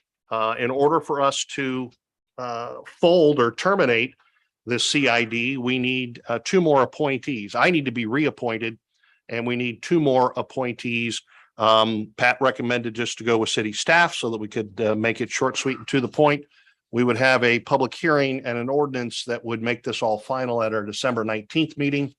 In order for us to fold or terminate this CID, we need 2 more appointees. I need to be reappointed, and we need 2 more appointees. Pat recommended just to go with city staff so that we could make it short, sweet, and to the point. We would have a public hearing and an ordinance that would make this all final at our December 19th meeting.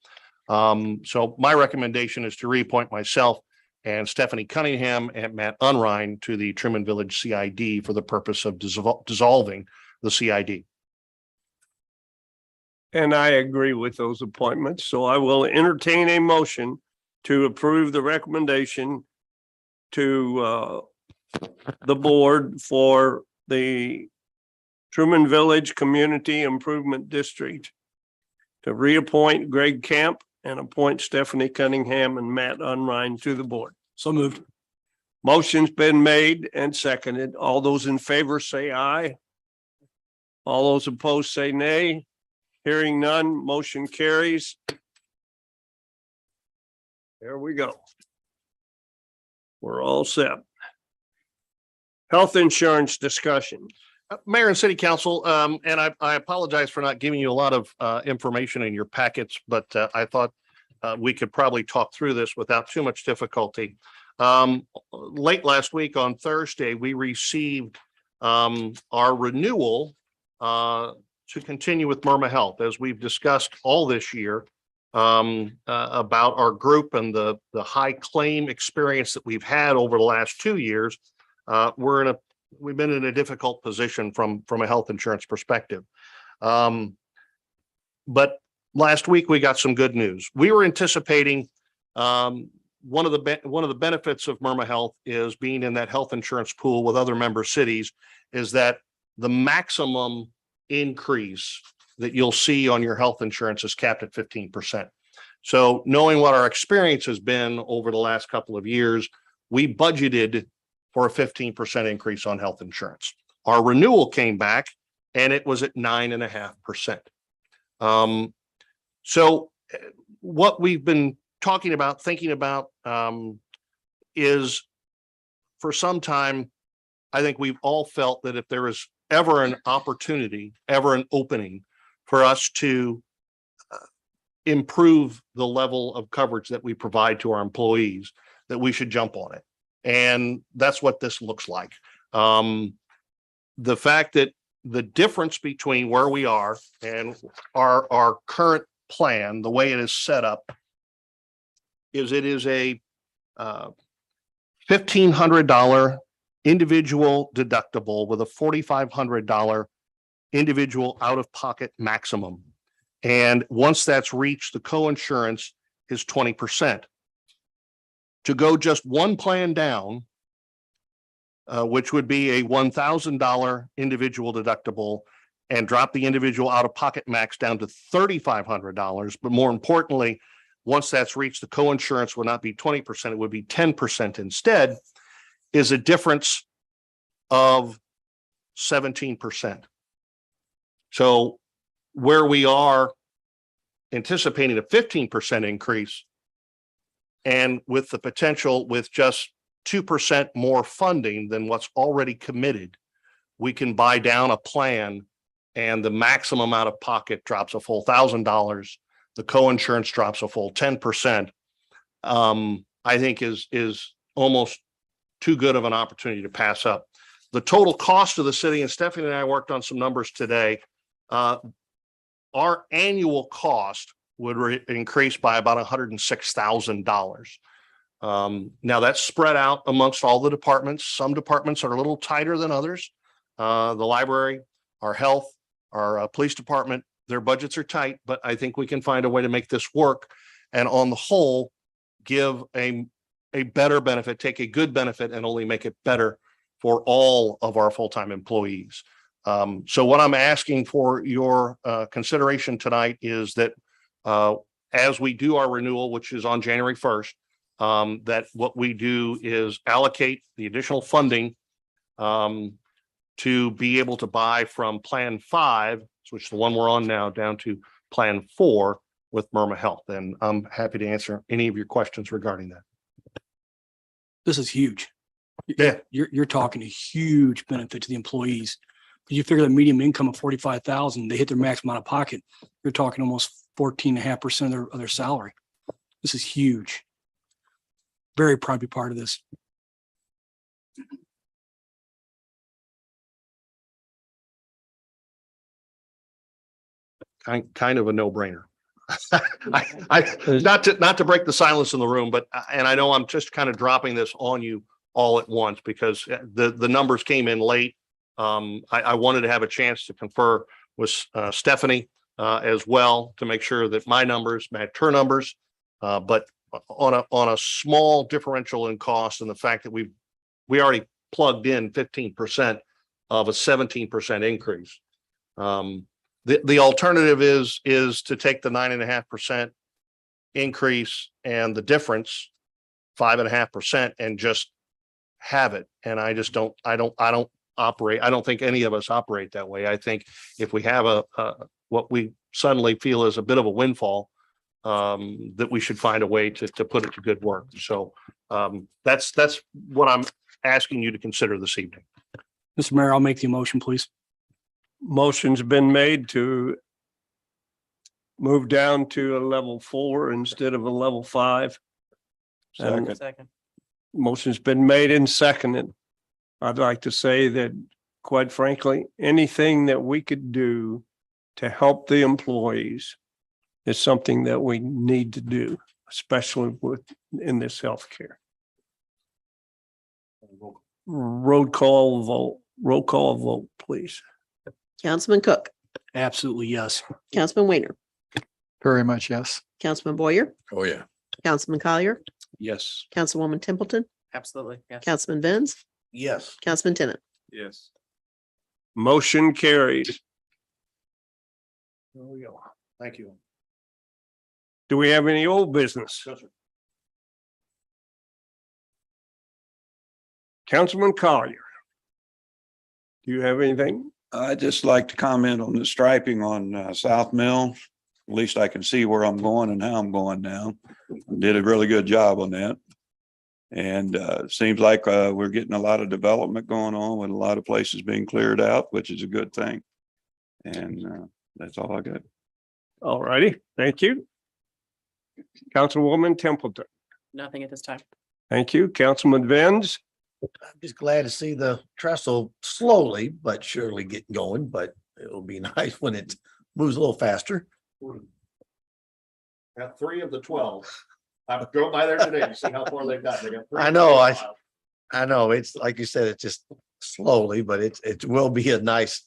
So my recommendation is to reappoint myself and Stephanie Cunningham and Matt Unrein to the Truman Village CID for the purpose of dissolving the CID. And I agree with those appointments. So I will entertain a motion to approve the recommendation to the board for the Truman Village Community Improvement District to reappoint Greg Camp and appoint Stephanie Cunningham and Matt Unrein to the board. So moved. Motion's been made and seconded. All those in favor say aye. All those opposed say nay. Hearing none, motion carries. There we go. We're all set. Health insurance discussion. Mayor and City Council, and I apologize for not giving you a lot of information in your packets, but I thought we could probably talk through this without too much difficulty. Late last week on Thursday, we received our renewal to continue with Myrma Health, as we've discussed all this year about our group and the high claim experience that we've had over the last 2 years. We've been in a difficult position from a health insurance perspective. But last week we got some good news. We were anticipating one of the benefits of Myrma Health is being in that health insurance pool with other member cities is that the maximum increase that you'll see on your health insurance is capped at 15%. So knowing what our experience has been over the last couple of years, we budgeted for a 15% increase on health insurance. Our renewal came back and it was at 9.5%. So what we've been talking about, thinking about is for some time, I think we've all felt that if there is ever an opportunity, ever an opening for us to improve the level of coverage that we provide to our employees, that we should jump on it. And that's what this looks like. The fact that the difference between where we are and our current plan, the way it is set up, is it is a $1,500 individual deductible with a $4,500 individual out-of-pocket maximum. And once that's reached, the co-insurance is 20%. To go just one plan down, which would be a $1,000 individual deductible, and drop the individual out-of-pocket max down to $3,500. But more importantly, once that's reached, the co-insurance would not be 20%, it would be 10% instead, is a difference of 17%. So where we are anticipating a 15% increase, and with the potential with just 2% more funding than what's already committed, we can buy down a plan and the maximum out of pocket drops a full $1,000. The co-insurance drops a full 10%. I think is almost too good of an opportunity to pass up. The total cost of the city, and Stephanie and I worked on some numbers today. our annual cost would increase by about $106,000. Now that's spread out amongst all the departments. Some departments are a little tighter than others. The library, our health, our police department, their budgets are tight, but I think we can find a way to make this work. And on the whole, give a better benefit, take a good benefit and only make it better for all of our full-time employees. So what I'm asking for your consideration tonight is that as we do our renewal, which is on January 1st, that what we do is allocate the additional funding to be able to buy from Plan 5, which is the one we're on now, down to Plan 4 with Murma Health. And I'm happy to answer any of your questions regarding that. This is huge. Yeah. You're talking a huge benefit to the employees. You figure the median income of 45,000, they hit their maximum out of pocket. You're talking almost 14.5% of their salary. This is huge. Very proud to be part of this. Kind of a no-brainer. Not to break the silence in the room, but and I know I'm just kind of dropping this on you all at once because the numbers came in late. I wanted to have a chance to confer with Stephanie as well to make sure that my numbers match her numbers. But on a small differential in cost and the fact that we already plugged in 15% of a 17% increase. The alternative is to take the 9.5% increase and the difference 5.5% and just have it. And I just don't operate. I don't think any of us operate that way. I think if we have what we suddenly feel is a bit of a windfall, that we should find a way to put it to good work. So that's what I'm asking you to consider this evening. Mr. Mayor, I'll make the motion, please. Motion's been made to move down to a level 4 instead of a level 5. Second. Motion's been made and seconded. I'd like to say that, quite frankly, anything that we could do to help the employees is something that we need to do, especially in this healthcare. Roll call vote, please. Councilman Cook, Absolutely, yes. Councilman Weiner, Very much, yes. Councilman Boyer, Oh, yeah. Councilman Collier, Yes. Councilwoman Templeton, Absolutely. Yes. Councilman Benz, Yes. Councilman Tennant. Yes. Motion carries. There we go. Thank you. Do we have any old business? Yes, sir. Councilman Collier. Do you have anything? I'd just like to comment on the striping on South Mill. At least I can see where I'm going and how I'm going now. Did a really good job on that. And it seems like we're getting a lot of development going on with a lot of places being cleared out, which is a good thing. And that's all I got. All righty, thank you. Councilwoman Templeton. Nothing at this time. Thank you. Councilman Benz. I'm just glad to see the trestle slowly but surely getting going, but it'll be nice when it moves a little faster. Got 3 of the 12. I drove by there today to see how far they've got. They got 3. I know, I know, it's like you said, it's just slowly, but it will be a nice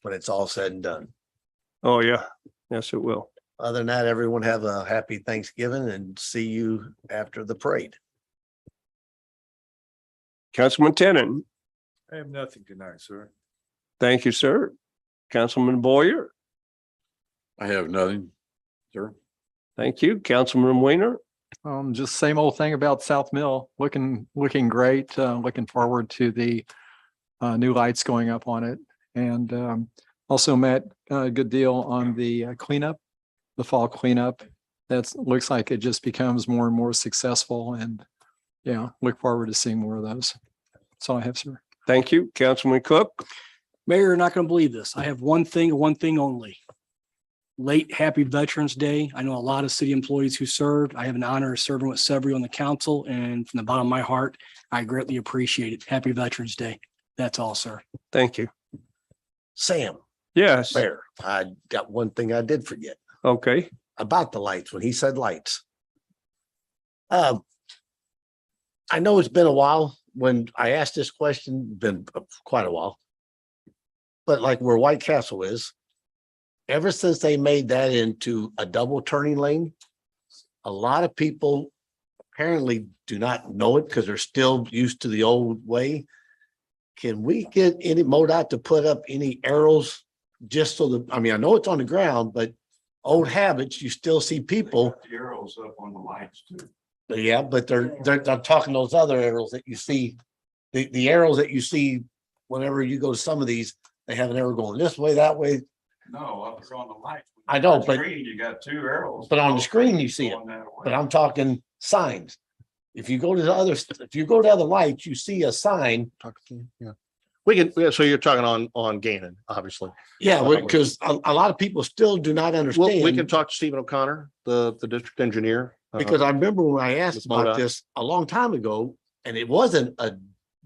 when it's all said and done. Oh, yeah. Yes, it will. Other than that, everyone have a happy Thanksgiving and see you after the parade. Councilman Tennant. I have nothing tonight, sir. Thank you, sir. Councilman Boyer. I have nothing, sir. Thank you. Councilman Weiner. Just same old thing about South Mill, looking great, looking forward to the new lights going up on it. And also met a good deal on the cleanup, the fall cleanup. That looks like it just becomes more and more successful, and yeah, look forward to seeing more of those. That's all I have, sir. Thank you. Councilman Cook. Mayor, you're not going to believe this. I have one thing only. Late Happy Veterans Day. I know a lot of city employees who served. I have an honor of serving with several on the council, and from the bottom of my heart, I greatly appreciate it. Happy Veterans Day. That's all, sir. Thank you. Sam, Yes, Mayor, I got one thing I did forget okay. about the lights when he said lights. I know it's been a while when I asked this question, been quite a while. But like where White Castle is, ever since they made that into a double turning lane, a lot of people apparently do not know it because they're still used to the old way. Can we get any MoDOT to put up any arrows just so that, I mean, I know it's on the ground, but old habits, you still see people. The arrows up on the lights too. Yeah, but they're talking those other arrows that you see, the arrows that you see whenever you go to some of these, they have an arrow going this way, that way. No, up there on the lights. I know, On the but- screen, you got two arrows. But on the screen, you see it. Going that way. But I'm talking signs. If you go to the other lights, you see a sign. Yeah. We can, yeah, so you're talking on Gannon, obviously. Yeah, because a lot of people still do not Well, understand. we can talk to Stephen O'Connor, the district engineer. Because I remember when I asked with about MoDOT. this a long time ago, and it wasn't a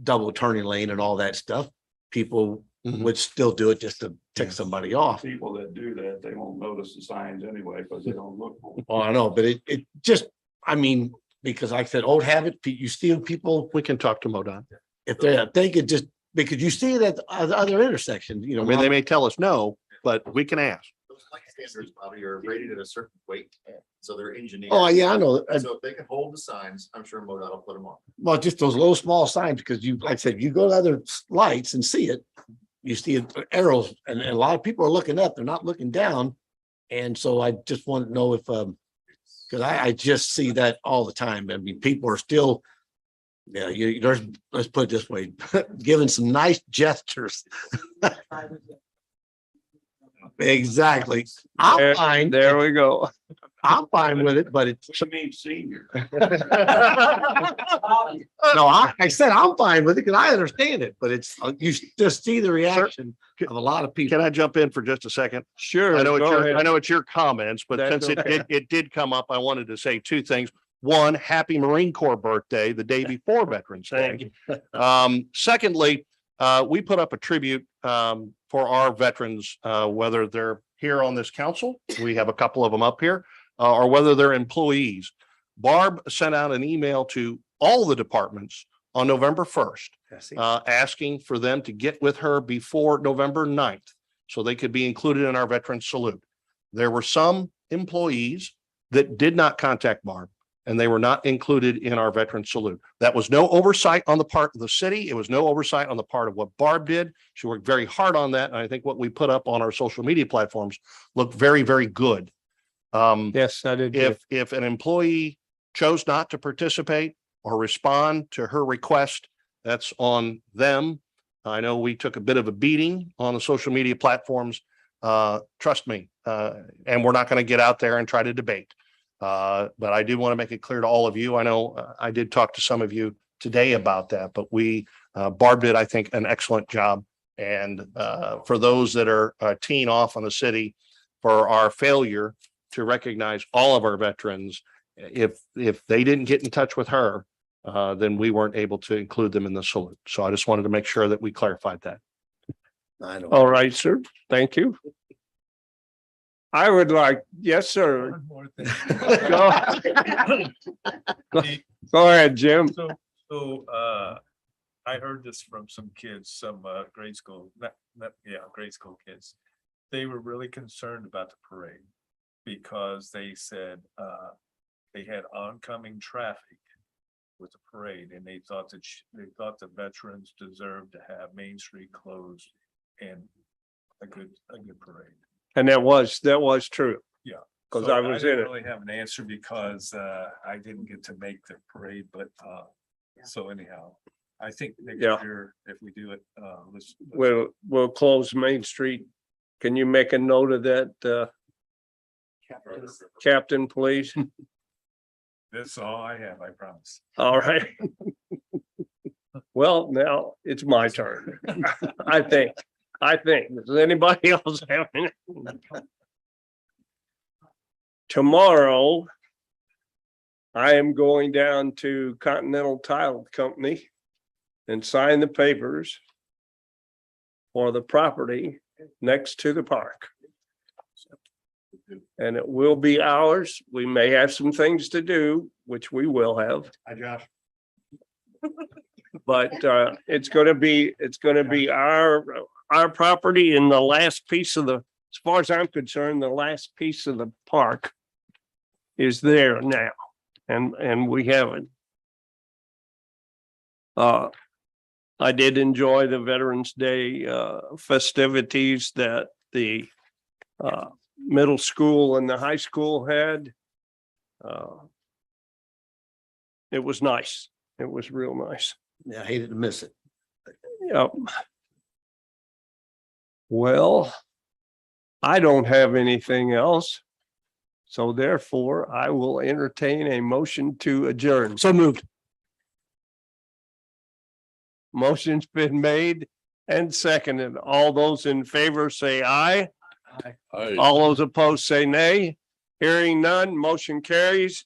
double turning lane and all that stuff. People Mhm. would still do it just to tick Yeah. somebody off. People that do that, they won't notice the signs anyway, because they don't look for them. Oh, I know, but it just, I mean, because like I said, old habit, you see people, We can talk to MoDOT. if they could just, because you see it at the other intersections, you know. I mean, they may tell us no, but we can ask. Those light standards, Bobby, are rated at a certain weight, so they're engineered. Oh, yeah, I know. So if they can hold the signs, I'm sure MoDOT will put them on. Well, just those little small signs, because you, like I said, you go to other lights and see it. You see arrows, and a lot of people are looking up, they're not looking down. And so I just want to know if, because I just see that all the time. I mean, people are still, yeah, let's put it this way, giving some nice gestures. Exactly. I'm fine. There we go. I'm fine with it, but it's, What do you mean senior? no, I said I'm fine with it because I understand it, but it's, you just see the reaction of a lot of people. Can I jump in for just a second? Sure. I know it's go your, I ahead. know it's your comments, but That's since okay. it did come up, I wanted to say two things. One, happy Marine Corps birthday, the day before Veterans Day. Secondly, we put up a tribute for our veterans, whether they're here on this council, we have a couple of them up here, or whether they're employees. Barb sent out an email to all the departments on November 1st, asking for them to get with her before November 9th, so they could be included in our veteran salute. There were some employees that did not contact Barb, and they were not included in our veteran salute. That was no oversight on the part of the city. It was no oversight on the part of what Barb did. She worked very hard on that. And I think what we put up on our social media platforms looked very, very good. Yes, I did. If an employee chose not to participate or respond to her request, that's on them. I know we took a bit of a beating on the social media platforms. Trust me, and we're not going to get out there and try to debate. But I do want to make it clear to all of you. I know I did talk to some of you today about that, but Barb did, I think, an excellent job. And for those that are teeing off on the city for our failure to recognize all of our veterans, if they didn't get in touch with her, then we weren't able to include them in the salute. So I just wanted to make sure that we clarified that. I know. All right, sir. Thank you. I would like, yes, sir. One more thing. Go ahead, Jim. So, I heard this from some kids, some grade school, grade school kids. They were really concerned about the parade because they said they had oncoming traffic with the parade, and they thought the veterans deserved to have Main Street closed and a good parade. And that was true. Yeah. Because So I was in didn't it. really have an answer because I didn't get to make the parade, but so anyhow, I think next Yeah. year, if we do it, let's. We'll close Main Street. Can you make a note of that, Captain, please? That's all I have, I promise. All right. Well, now it's my turn. I think. Does anybody else have any? Tomorrow, I am going down to Continental Tile Company and sign the papers for the property next to the park. And it will be ours. We may have some things to do, which we will have, Hi, Josh. but it's gonna be our property in the last piece of the, as far as I'm concerned, the last piece of the park is there now, and we have it. I did enjoy the Veterans Day festivities that the middle school and the high school had. It was nice. It was real nice. Yeah, I hated to miss it. Yep. Well, I don't have anything else. So therefore, I will entertain a motion to adjourn. So moved. Motion's been made and seconded. All those in favor say aye. All those opposed say nay. Hearing none, motion carries.